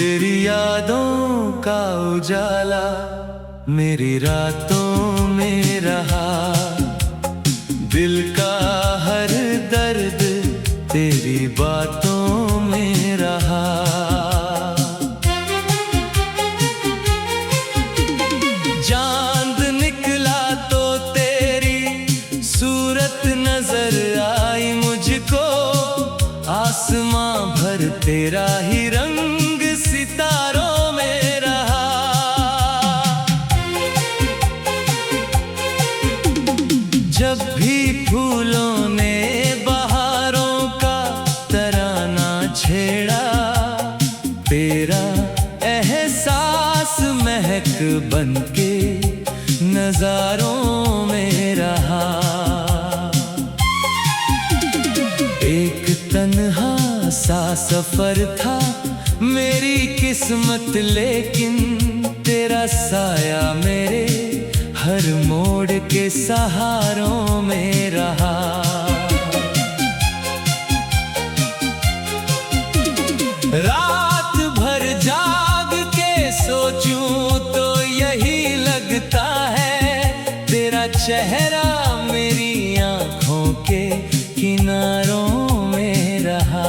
तेरी यादों का उजाला मेरी रातों में रहा। दिल का हर दर्द तेरी बातों में रहा। चांद निकला तो तेरी सूरत नजर आई मुझको। आसमां भर तेरा ही रंग सितारों में रहा। जब भी फूलों ने बहारों का तराना छेड़ा, तेरा एहसास महक बनके नजारों में रहा। एक तन्हा सा सफर था मेरी किस्मत, लेकिन तेरा साया मेरे हर मोड़ के सहारों में रहा। रात भर जाग के सोचूं तो यही लगता है, तेरा चेहरा मेरी आंखों के किनारों में रहा।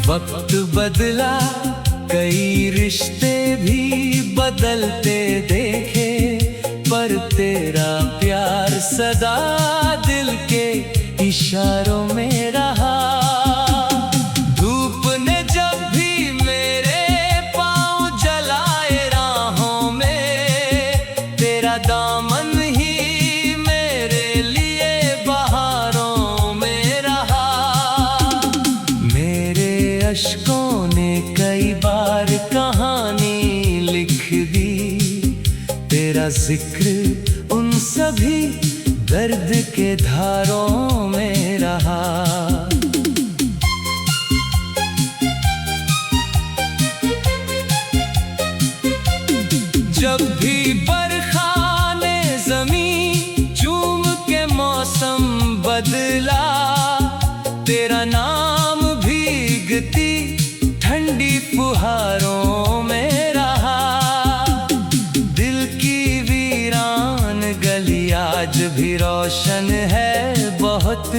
वक्त बदला, कई रिश्ते भी बदलते देखे, पर तेरा प्यार सदा दिल के इशारों में रहा। धूप ने जब भी मेरे पाँव जलाए राहों में, तेरा दामन ही मेरे लिए बहारों में रहा। मेरे अश्कों ने कई बार कहानी लिख दी, तेरा जिक्र उन सभी दर्द के धारों में रहा। जब भी बरखा ने ज़मीं चूम के मौसम बदला, तेरा नाम भीगती ठंडी फुहारों में रहा। दिल की वीरान गली आज भी रोशन है बहुत,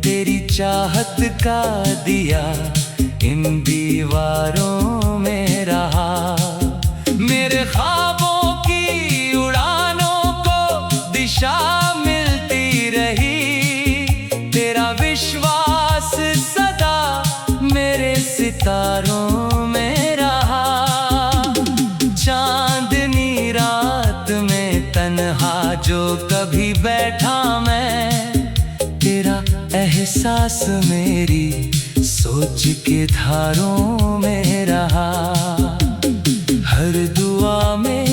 तेरी चाहत का दिया इन दीवारों में रहा। मेरे ख्वाबों की उड़ानों को दिशा मिलती रही, तेरा विश्वास सदा मेरे सितारों में रहा। चांदनी रात में तन्हा जो कभी बैठा मैं, तेरा एहसास मेरी सोच के धारों में रहा। हर दुआ में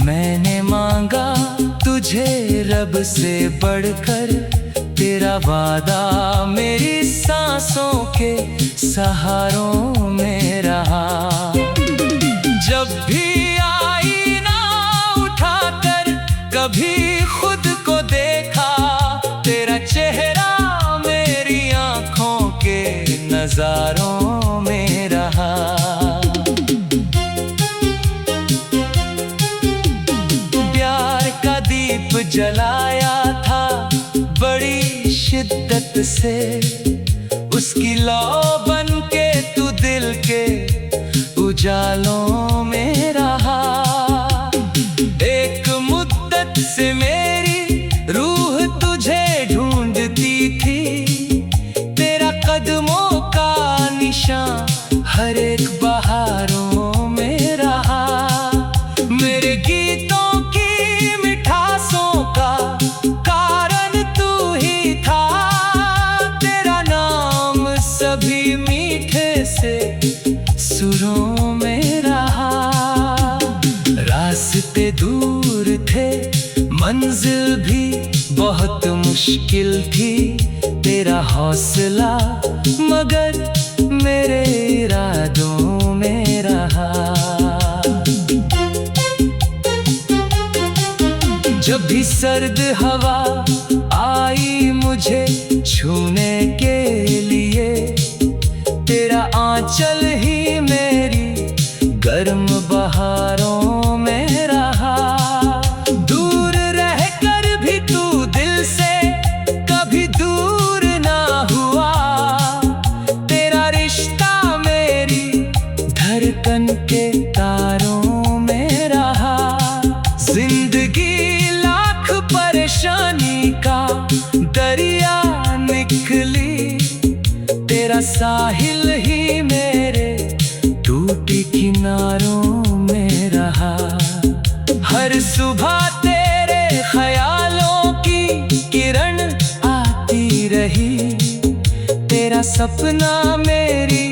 मैंने मांगा तुझे रब से बढ़कर, तेरा वादा मेरी सांसों के सहारों में रहा। जब भी आईना उठाकर कभी खुद को देखा, तेरा चेहरा मेरी आंखों के नजारों में रहा। प्यार का दीप जलाया था बड़ी शिद्दत से, उसकी लौ बन के तू दिल के उजालों में रहा। एक मुद्दत से मेरी रूह तुझे ढूंढती थी, तेरा कदमों का निशान हर एक बहारों में रहा। मेरे गीतों की मिठासों का कारण तू ही था, तेरा नाम सभी मीठे से सुरों में रहा। रास्ते दूर थे, मंजिल भी बहुत मुश्किल थी, तेरा हौसला मगर मेरे इरादों में रहा। जब भी सर्द हवा आई मुझे छूने के लिए, तेरा साहिल ही मेरे टूटे किनारों में रहा। हर सुबह तेरे ख्यालों की किरण आती रही। तेरा सपना मेरी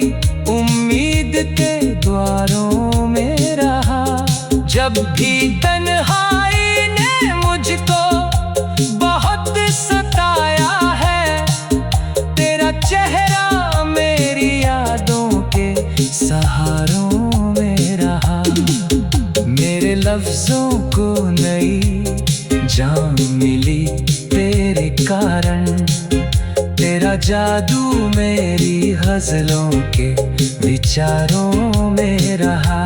उम्मीद के द्वारों में रहा। जब भी तन्हाई ने मुझको बहुत सताया है, तेरा चेहरा मेरी यादों के सहारों में रहा। मेरे लफ्जों को नई जान मिली तेरे कारण। तेरा जादू मेरी गज़लों के विचारों में रहा।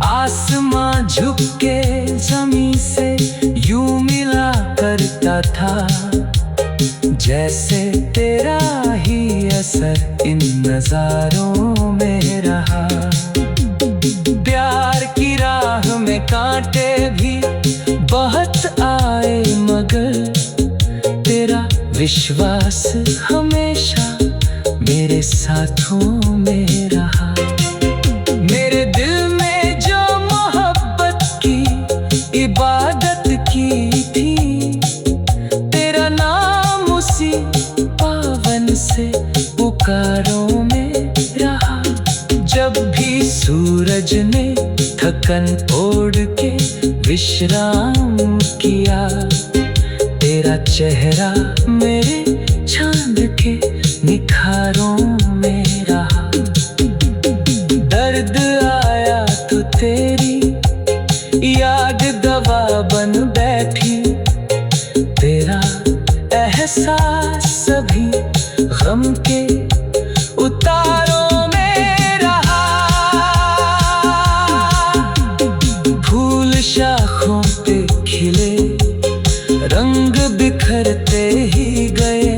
आसमां झुक के ज़मीं से यूं मिला करता था, जैसे तेरा ही असर इन नज़ारों में रहा। प्यार की राह में कांटे भी बहुत आए, मगर तेरा विश्वास हमेशा मेरे साथों में रहा। मेरे दिल में जो मोहब्बत की इबादत की थी, तेरा नाम उसी पावन से पुकारों में रहा। जब भी सूरज ने थकन ओढ़ के विश्राम किया, तेरा चेहरा मेरे चांद के निखारों में रहा। दर्द आया तो तेरी याद दवा बन बैठी। तेरा एहसास सभी गम के उतारों में रहा। फूल शाखों पे खिले, रंग बिखरते ही गए।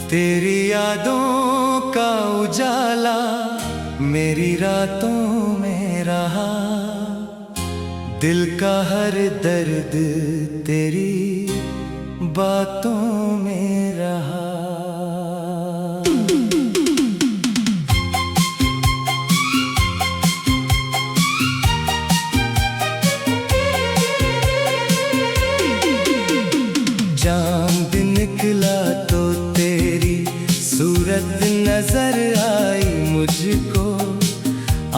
तेरी यादों का उजाला मेरी रातों में रहा। दिल का हर दर्द तेरी बातों में रहा। चांद निकला तो तेरी सूरत नजर आई मुझको।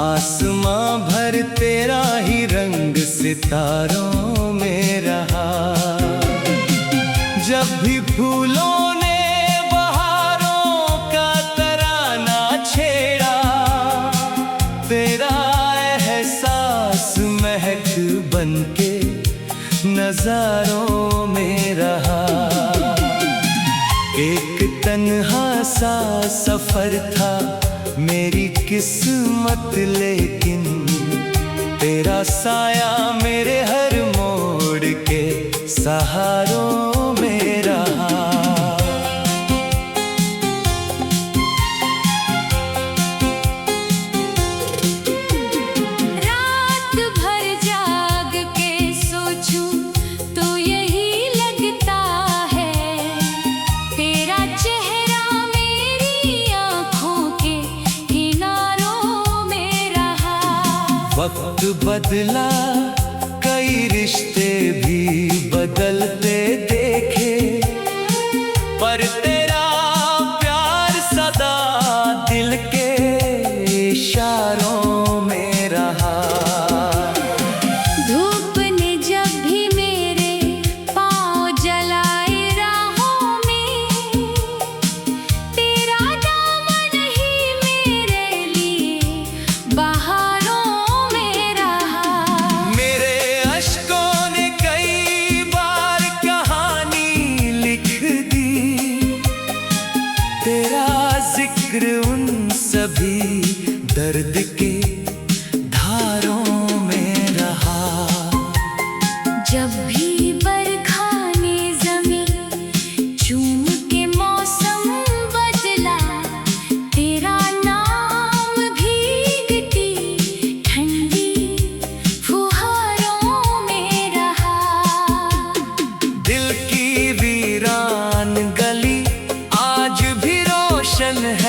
आसमां भर तेरा ही रंग सितारों में रहा। जब भी फूलों ने बहारों का तराना छेड़ा, तेरा एहसास महक बनके नजारों में रहा। एक तन्हा सा सफर था मेरी किस्मत, लेकिन तेरा साया मेरे हर मोड़ के सहारों में रहा। रात भर जाग के सोचूं तो यही लगता है, तेरा चेहरा मेरी आँखों के किनारों में रहा। वक्त बदला, कई रिश्ते भी बदलते देखे, पर तेरा प्यार सदा दिल के इशारों में रहा। धूप ने जब भी मेरे पाँव जलाए राहों में, तेरा दामन ही मेरे लिए बहारों में रहा। मेरे अश्कों ने कई बार कहानी लिख दी, तेरा जिक्र उन सभी दर्द के धारों में रहा। जब भी बरखा ने ज़मीं चूम के मौसम बदला,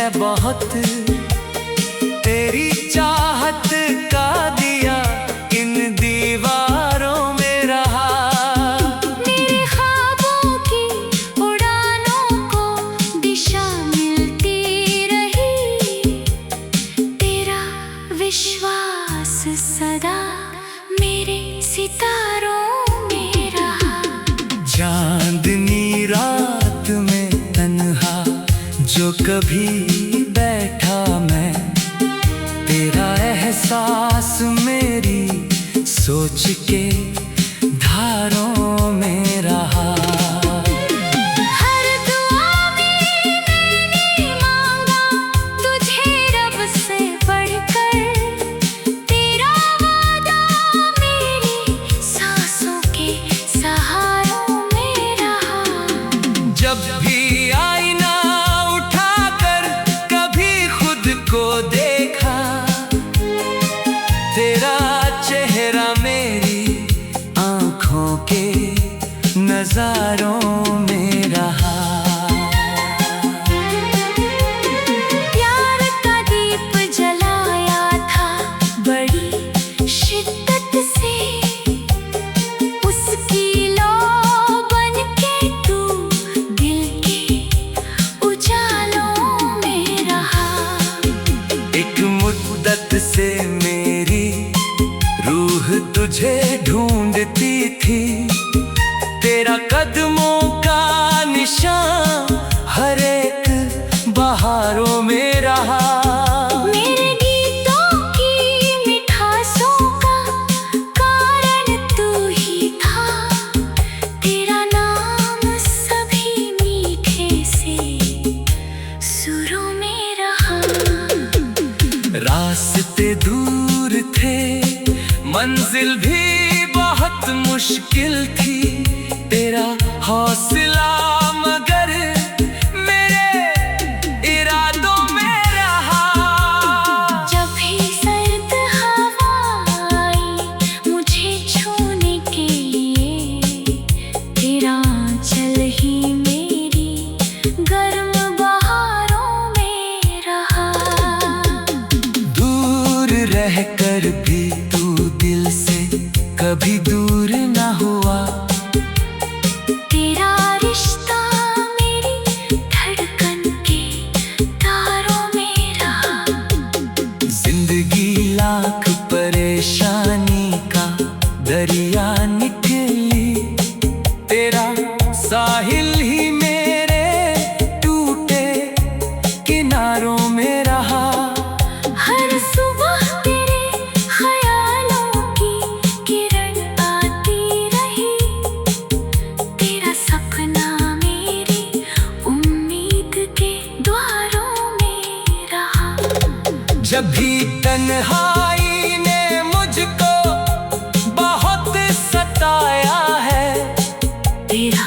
है बहुत, तेरी चाहत का दिया इन दीवारों में रहा। मेरे ख्वाबों की उड़ानों को दिशा मिलती रही, तेरा विश्वास सदा मेरे सितारों में रहा। चांदनी रात में तन्हा जो कभी बैठा मैं, तेरा एहसास मेरी सोच के धारों में रहा। हर दुआ में मैंने मांगा तुझे रब से बढ़कर, तेरा वादा मेरी सांसों के सहारों में रहा। जब भी आईना उठाकर कभी खुद को देखा, तेरा चेहरा मेरी आँखों के नजारों में रहा। प्यार का दीप जलाया था बड़ी शिद्दत से, उसकी लौ बन के तू दिल के उजालों में रहा। एक मुद्दत से मेरी रूह तुझे ढूंढती थी, तेरा कदमों का निशान हर एक बहारों में रहा। मेरे गीतों की मिठासों का कारण तू ही था, तेरा नाम सभी मीठे से सुरों में रहा। रास्ते दूर थे, मंजिल भी बहुत मुश्किल थी, तेरा हौसला मगर मेरे इरादों में रहा। जब भी सर्द हवा आई मुझे छूने के लिए, तेरा आंचल ही मेरी गर्म बहारों में रहा। दूर रहकर भी तू दिल से कभी दूर न हुआ, तेरा रिश्ता मेरी धड़कन के तारों में रहा। जिंदगी लाख परेशानी का दरिया निकली, तेरा साहिल ही मेरे टूटे किनारों में रहा। हर सुबह तेरे ख्यालों की किरण आती रही, तेरा सपना मेरी उम्मीद के द्वारों में रहा। जब भी तन्हाई ने मुझको बहुत सताया है, तेरा